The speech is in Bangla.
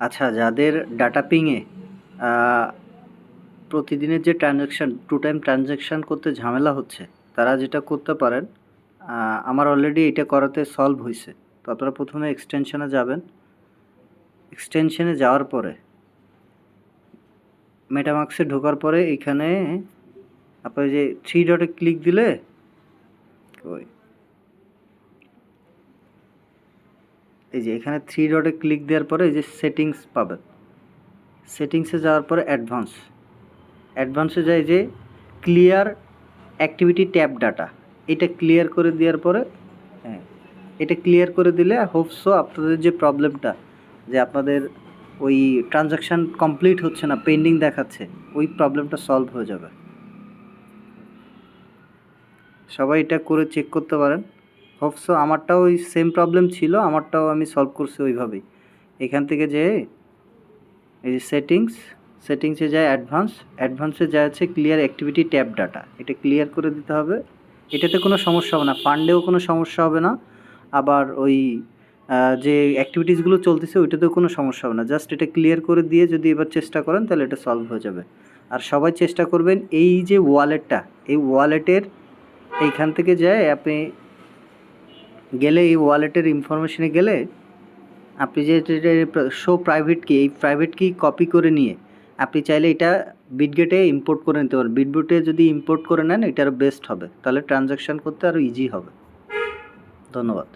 আচ্ছা, যাদের ডাটা পিংয়ে প্রতিদিনের যে ট্রানজ্যাকশান টু টাইম ট্রানজ্যাকশান করতে ঝামেলা হচ্ছে, তারা যেটা করতে পারেন, আমার অলরেডি এটা করাতে সলভ হয়েছে। তো আপনারা প্রথমে এক্সটেনশনে যাবেন। এক্সটেনশনে যাওয়ার পরে মেটামাক্সে ঢোকার পরে এইখানে আপনি যে থ্রি ডটে ক্লিক দিলে ওই এই যে এখানে থ্রি ডটে ক্লিক দেওয়ার পরে এই যে সেটিংস পাবেন। সেটিংসে যাওয়ার পরে অ্যাডভান্সে যায় যে ক্লিয়ার অ্যাক্টিভিটি ট্যাব ডাটা, এটা ক্লিয়ার করে দেওয়ার পরে হ্যাঁ, এটা ক্লিয়ার করে দিলে হোপসো আপনাদের যে প্রবলেমটা, যে আপনাদের ওই ট্রানজ্যাকশান কমপ্লিট হচ্ছে না, পেন্ডিং দেখাচ্ছে, ওই প্রবলেমটা সলভ হয়ে যাবে। সবাই এটা করে চেক করতে পারেন। হোপসো আমারটাও ওই সেম প্রবলেম ছিল, আমারটাও আমি সলভ করছি ওইভাবেই। এখান থেকে যে এই যে সেটিংসে যায় অ্যাডভান্সে যায় হচ্ছে ক্লিয়ার অ্যাক্টিভিটি ট্যাব ডাটা, এটা ক্লিয়ার করে দিতে হবে। এটাতে কোনো সমস্যা হবে না, ফান্ডেও কোনো সমস্যা হবে না, আবার ওই যে অ্যাক্টিভিটিসগুলো চলতেছে ওইটাতেও কোনো সমস্যা হবে না। জাস্ট এটা ক্লিয়ার করে দিয়ে যদি এবার চেষ্টা করেন তাহলে এটা সলভ হয়ে যাবে। আর সবাই চেষ্টা করবেন এই যে ওয়ালেটটা, এই ওয়ালেটের এইখান থেকে যায় আপনি গেলে, এই ওয়ালেটের ইনফরমেশনে গেলে আপনি যে শো প্রাইভেট কি, এই প্রাইভেট কি কপি করে নিয়ে আপনি চাইলে এটা বিটগেটে ইম্পোর্ট করে নিতে পারেন। বিটগেটে যদি ইম্পোর্ট করে নেন এটা আরও বেস্ট হবে, তাহলে ট্রানজ্যাকশান করতে আরও ইজি হবে। ধন্যবাদ।